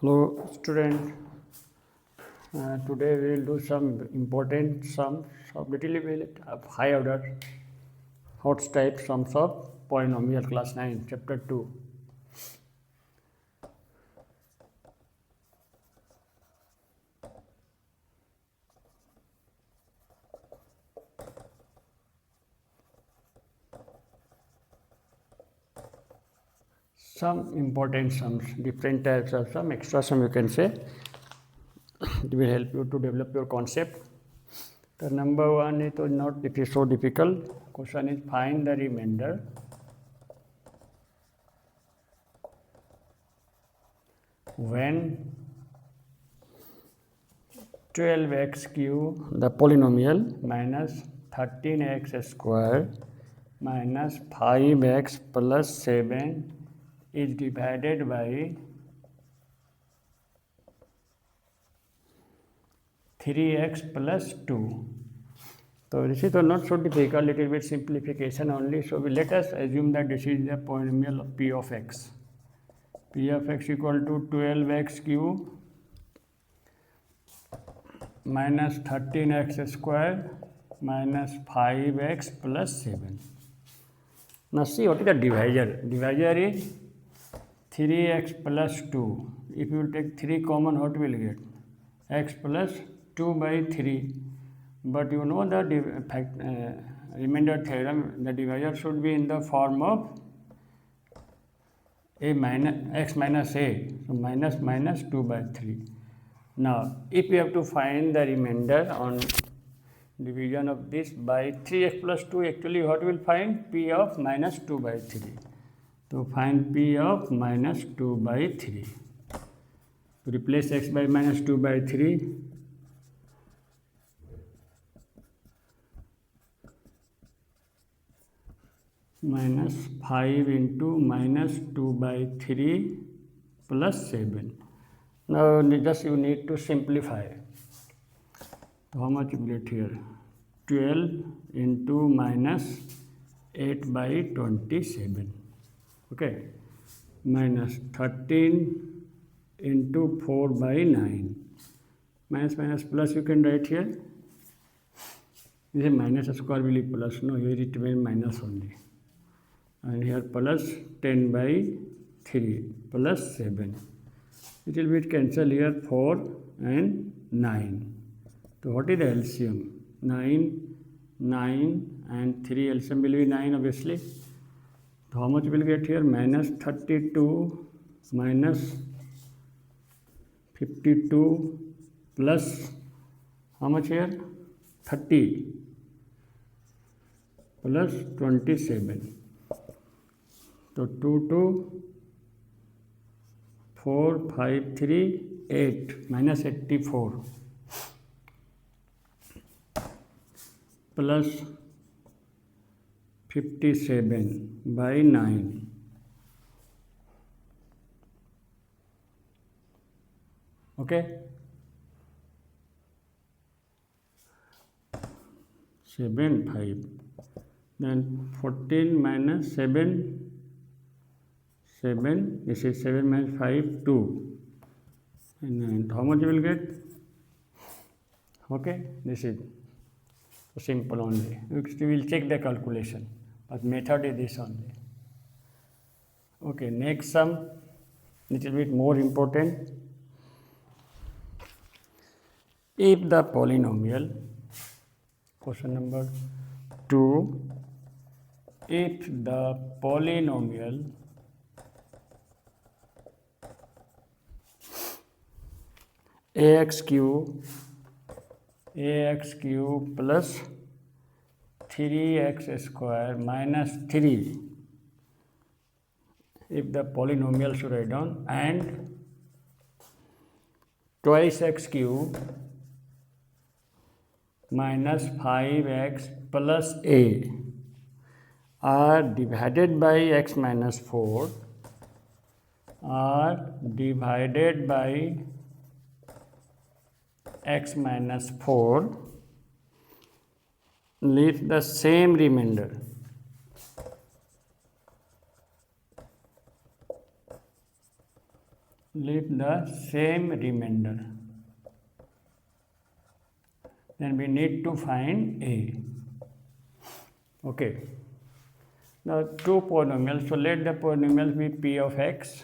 Hello student, today we will do some important sums of little bit of high order hot type sums of polynomial class 9 chapter 2. Some important sums, different types of sum, extra sum you can say. It will help you to develop your concept. The number one is not so difficult. Question is find the remainder when 12x cube, the polynomial, minus 13x square minus 5x plus 7 is divided by 3x plus 2. So this is not so difficult, little bit simplification only. So let us assume that this is the polynomial of p of x. P of x equal to 12x cube minus 13x square minus 5x plus 7. Now see what is the divisor. Divisor is 3x plus 2. If you take 3 common, what will you get? X plus 2 by 3. But you know the remainder theorem, the divisor should be in the form of a minus x minus a. So minus 2 by 3. Now, if we have to find the remainder on division of this by 3x plus 2, actually what will find? P of minus 2 by 3. So find P of minus 2 by 3. To replace x by minus 2 by 3. Minus 5 into minus 2 by 3 plus 7. Now just you need to simplify. So how much you get here? 12 into minus 8 by 27. Okay. Minus 13 into 4 by 9. Minus plus you can write here. This is minus square will be plus. No, here it will be minus only. And here plus 10 by 3 plus 7. It will be cancel here 4 and 9. So what is the LCM? 9 and 3 LCM will be 9 obviously. So how much will get here? Minus 32 minus 52 plus how much here? 30 plus 27. So 2, 4, 5, 3, 8 minus 84 plus 57 by 9. Okay. 7, 5. Then 14 minus 7. 7, this is 7 minus 5, 2. And how much you will get? Okay, this is simple only. We will check the calculation, but method is this only. Okay, next sum, little bit more important. If the polynomial, question number 2, if the polynomial ax cube plus 3x square minus 3, if the polynomial should write down, and twice x cube minus 5x plus a are divided by x minus 4 are divided by x minus 4, leave the same remainder. leave the same remainder. Then we need to find a. Okay. Now two polynomials. So let the polynomials be p of x,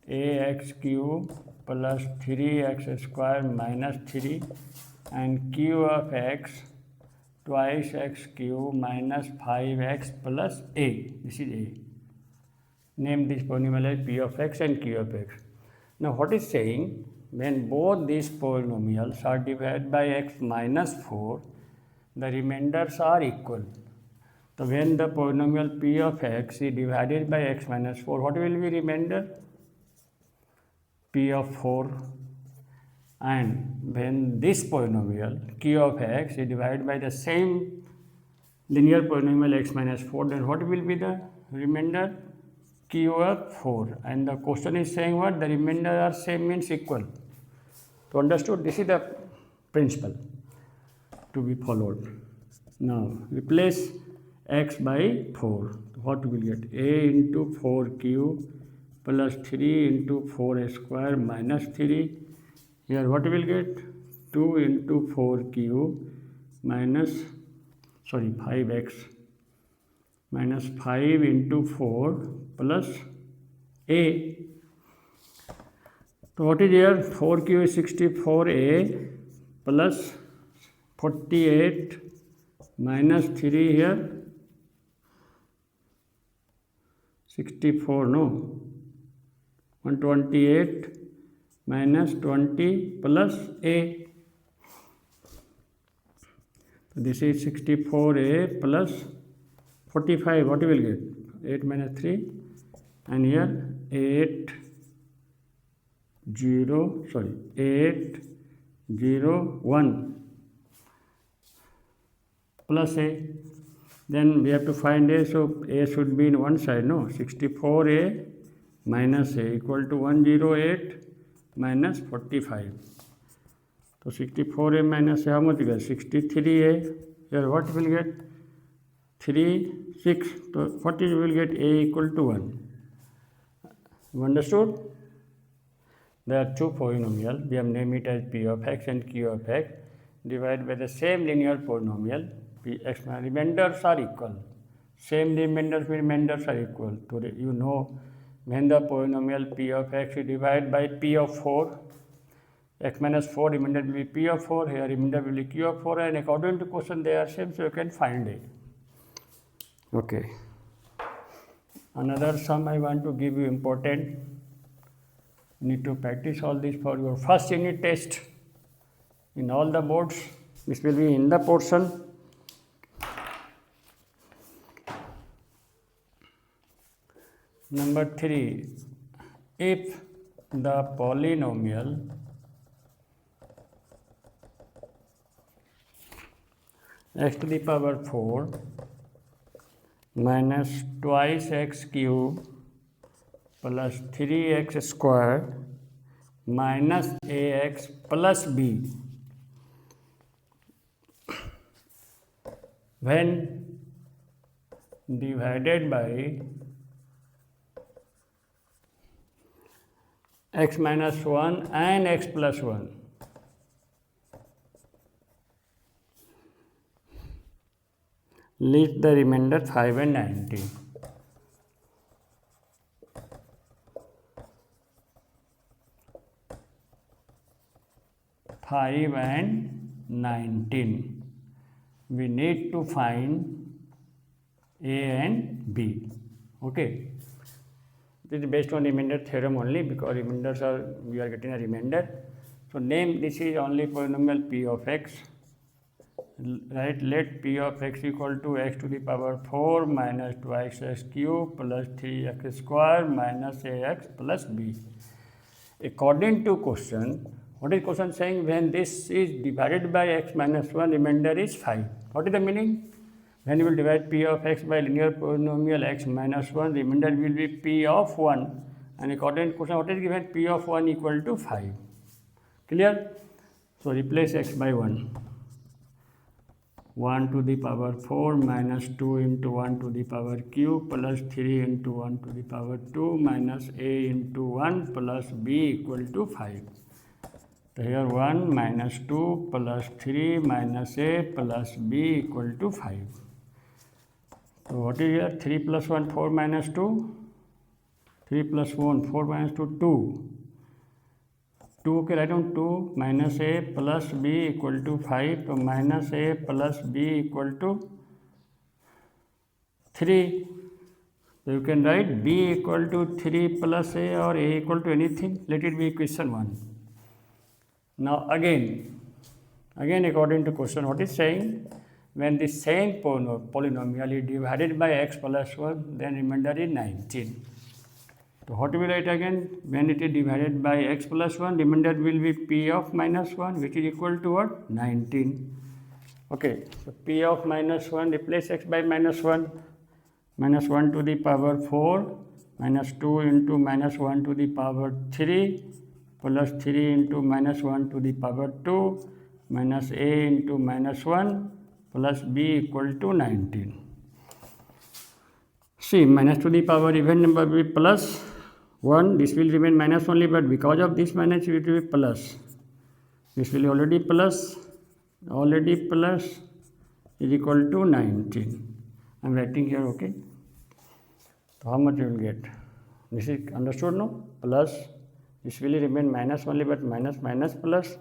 ax cube plus 3x square minus 3, and q of x twice x cube minus 5x plus a. This is a. Name this polynomial as p of x and q of x. Now what is saying, when both these polynomials are divided by x minus 4, the remainders are equal. So when the polynomial p of x is divided by x minus 4, what will be remainder? P of 4. And when this polynomial q of x is divided by the same linear polynomial x minus 4, then what will be the remainder? Q of 4. And the question is saying what? The remainder are same, means equal. So understood? This is the principle to be followed. Now replace x by 4. What will get? A into 4q plus 3 into 4 square minus 3. Here what will get? 2 into 4q minus 5x minus 5 into 4 plus a. So what is here? 4q is 64a plus 48 minus 3 here. 64, no. 128 minus 20 plus a. So this is 64a plus 45. What you will get? 8 minus 3. And here 8 0 1 plus a. Then we have to find a, so a should be in one side, no? 64a minus a equal to 108 minus 45. So 64a minus a, how much you get? 63a. Here what will get? 3, 6. So what you will get? A equal to 1. You understood? There are two polynomials. We have named it as p of x and q of x divided by the same linear polynomial. X remainders are equal. Same remainders are equal. So you know, when the polynomial p of x is divided by p of 4, x minus 4 remainder will be p of 4, here remainder will be q of 4, and according to question they are same, so you can find it. Okay. Another sum I want to give you important. You need to practice all this for your first unit test in all the boards. This will be in the portion. Number 3, if the polynomial x to the power 4 minus twice x cube plus 3x square minus ax plus b, when divided by x minus 1 and x plus 1, leave the remainder 5 and 19. 5 and 19. We need to find A and B. Okay. This is based on remainder theorem only, because remainders are, we are getting a remainder. So name this is only polynomial p of x. Right, let p of x equal to x to the power 4 minus twice x cube plus 3x square minus ax plus b. According to question, what is question saying? When this is divided by x minus 1, remainder is 5. What is the meaning? When you will divide p of x by linear polynomial x minus 1, remainder will be p of 1. And according to question, what is given? P of 1 equal to 5. Clear? So replace x by 1. 1 to the power 4 minus 2 into 1 to the power cube plus 3 into 1 to the power 2 minus a into 1 plus b equal to 5. So here 1 minus 2 plus 3 minus a plus b equal to 5. So what is here? 3 plus 1, 4 minus 2. 3 plus 1, 4 minus 2, 2. 2 के write down 2 minus a plus b equal to 5. तो minus a plus b equal to 3. So you can write b equal to 3 plus a or a equal to anything. Let it be equation 1. Now again according to question, what is saying? When the same polynomial is divided by x plus 1, then remainder is 19. So what we write again? When it is divided by x plus 1, remainder will be p of minus 1, which is equal to what? 19. Okay, so p of minus 1, replace x by minus 1. Minus 1 to the power 4, minus 2 into minus 1 to the power 3, plus 3 into minus 1 to the power 2, minus a into minus 1, plus b equal to 19. See, minus to the power even number will be plus 1, this will remain minus only, but because of this minus it will be plus. This will be already plus is equal to 19. I am writing here, okay. So how much you will get? This is understood, no? Plus, this will remain minus only, but minus plus,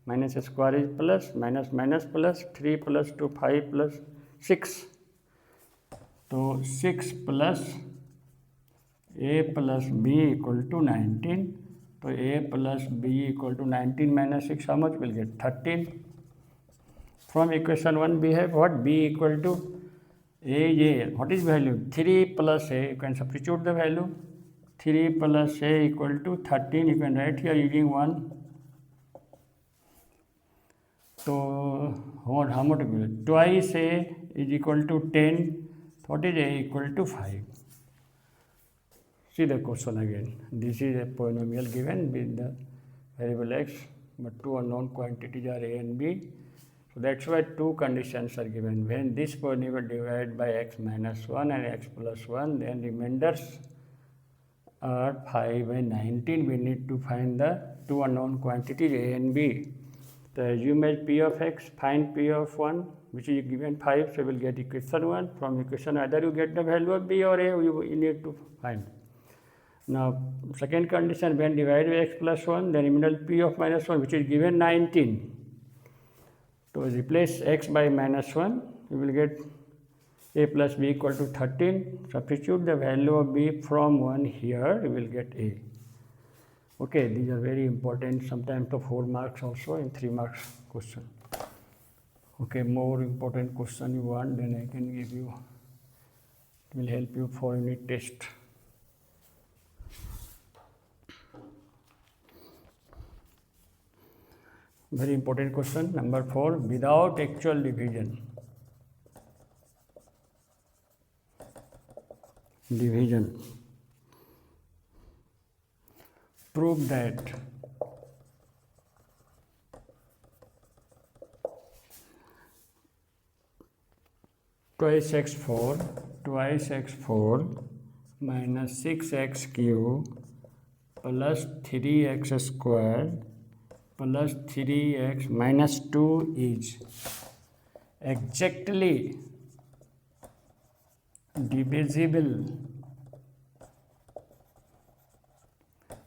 minus square is plus, minus plus, 3 plus 2, 5 plus 6. So 6 plus a plus b equal to 19. So a plus b equal to 19 minus 6, how much will get? 13. From equation 1 we have what? B equal to a. What is value? 3 plus a. You can substitute the value. 3 plus a equal to 13. You can write here using 1. So how much will it? Twice a is equal to 10. What is a equal to 5? See the question again. This is a polynomial given with the variable x, but two unknown quantities are a and b. So that's why two conditions are given. When this polynomial divided by x minus 1 and x plus 1, then remainders are 5 and 19. We need to find the two unknown quantities a and b. So assume as p of x, find p of 1, which is given 5, so we will get equation 1. From equation either you get the value of b or a, you need to find. Now second condition, when divided by x plus 1, then remainder p of minus 1, which is given 19. So replace x by minus 1, you will get a plus b equal to 13. Substitute the value of b from 1 here, you will get a. Okay, these are very important, sometimes to 4 marks also in 3 marks question. Okay, more important question you want, then I can give you, it will help you for unit test. Very important question, number 4, without actual division. Prove that twice x4 minus 6x cube plus 3x squared plus 3x minus 2 is exactly divisible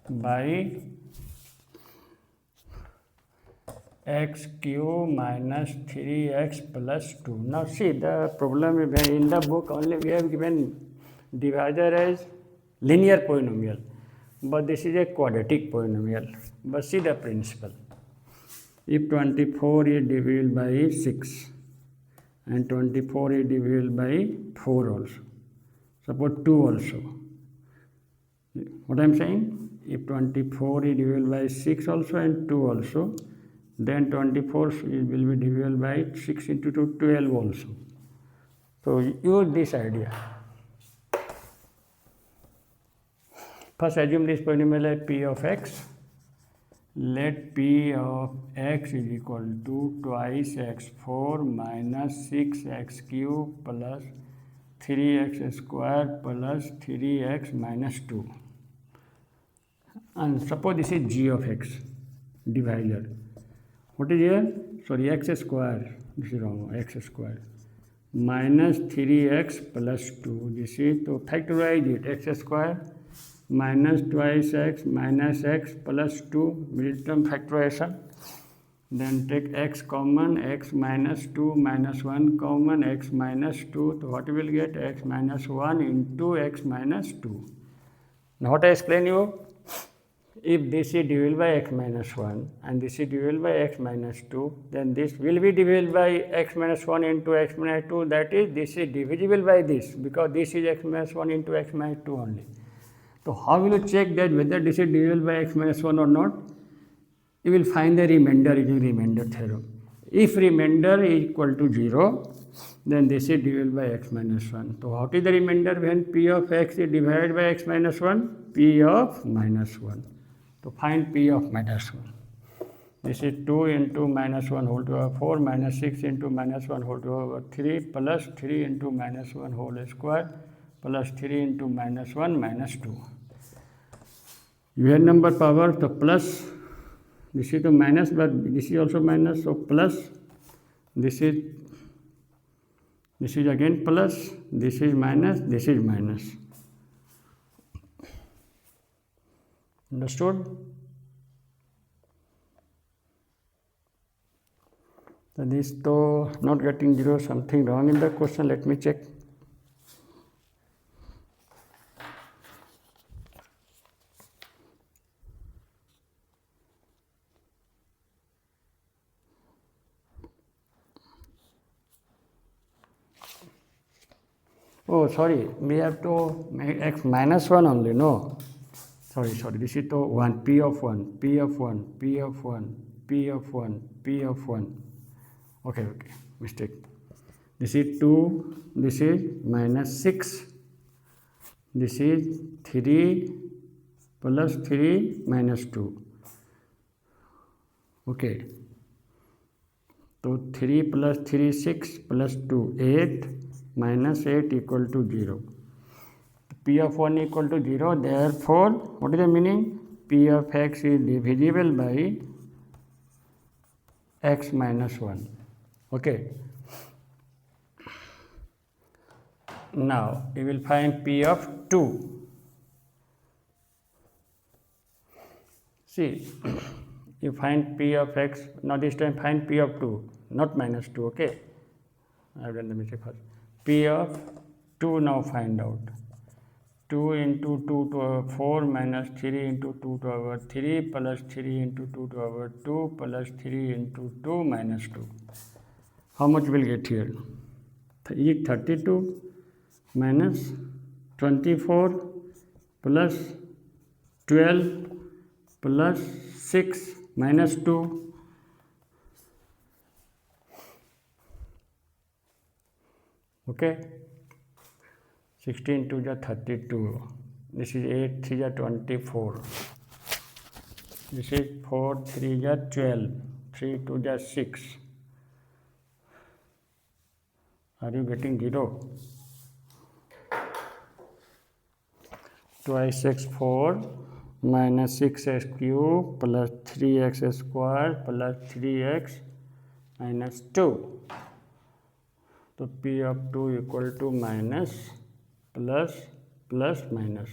by x cube minus 3x plus 2. Now see, the problem is in the book only we have given divisor as linear polynomial, but this is a quadratic polynomial. But see the principle. If 24 is divisible by 6 and 24 is divisible by 4 also, suppose 2 also. What I am saying? If 24 is divisible by 6 also and 2 also, then 24 will be divisible by 6 into 2, 12 also. So use this idea. First assume this polynomial as p of x, let P of x is equal to twice x4 minus 6x cube plus 3x square plus 3x minus 2. And suppose this is g of x divisor. What is here? Sorry, x square. This is wrong. X square minus 3x plus 2. This is to factorize it. X square minus twice x minus x plus 2. Middle term factorization. Then take x common, x minus 2 minus 1 common, x minus 2. So what you will get? X minus 1 into x minus 2. Now what I explain you? If this is divisible by x minus 1 and this is divisible by x minus 2, then this will be divisible by x minus 1 into x minus 2. That is, this is divisible by this because this is x minus 1 into x minus 2 only. So how will you check that whether this is divisible by x minus 1 or not? You will find the remainder using remainder theorem. If remainder is equal to 0, then this is divisible by x minus 1. So what is the remainder when p of x is divided by x minus 1? P of minus 1. So find p of minus 1. This is 2 into minus 1 whole to the power 4 minus 6 into minus 1 whole to the power 3 plus 3 into minus 1 whole square plus 3 into minus 1 minus 2. You have number power, so plus, this is the minus, but this is also minus, so plus, this is again plus, this is minus, this is minus. Understood? So this though not getting 0, something wrong in the question. Let me check. Oh, sorry, we have to make x minus 1 only, no. Sorry, this is to 1, p of 1, p of 1, p of 1, p of 1, p of 1. Okay, mistake. This is 2, this is minus 6, this is 3 plus 3 minus 2. Okay. So 3 plus 3, 6 plus 2, 8 minus 8 equal to 0. P of 1 equal to 0, therefore, what is the meaning? P of x is divisible by x minus 1. Okay. Now, we will find P of 2. See, you find P of x, now this time find P of 2, not minus 2, okay? I have done the mistake first. P of 2 now find out. 2 into 2 to the power 4 minus 3 into 2 to the power 3 plus 3 into 2 to the power 2 plus 3 into 2 minus 2. How much will get here? 32 minus 24 plus 12 plus 6 minus 2. Okay. 16 to the 32. This is 8 3 the 24. This is 4 3 the 12. 3 to the 6. Are you getting 0? Twice x4 minus 6x cube plus 3x square plus 3x minus 2. So P of 2 equal to minus plus plus minus.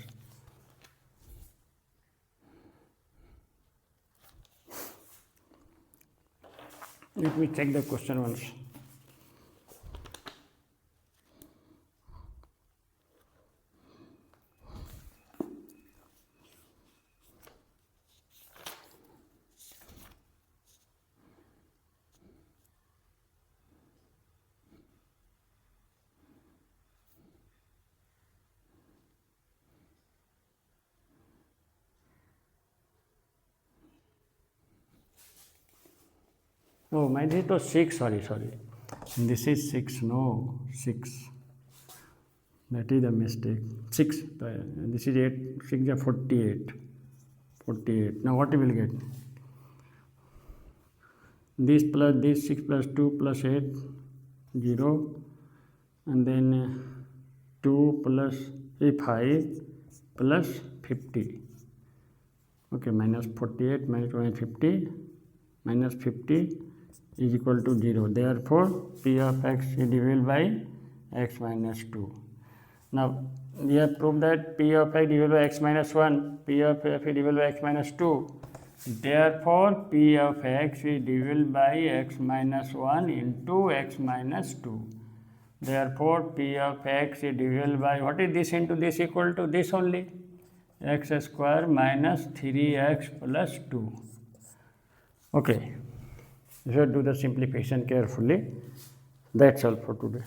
Let me check the question once. Oh, mine is to 6, sorry. This is 6, no, 6. That is the mistake. 6, this is 8, 6 is 48. 48. Now what you will get? this plus this 6 plus 2 plus 8 0, and then 2 plus 5 plus 50. Okay, minus 48 minus 50 minus 50 is equal to 0. Therefore, P of x is divided by x minus 2. Now, we have proved that P of x divided by x minus 1, P of f is divided by x minus 2. Therefore, P of x is divided by x minus 1 into x minus 2. Therefore, P of x is divided by, what is this into this, equal to this only, x square minus 3x plus 2. Okay, you should do the simplification carefully. That's all for today.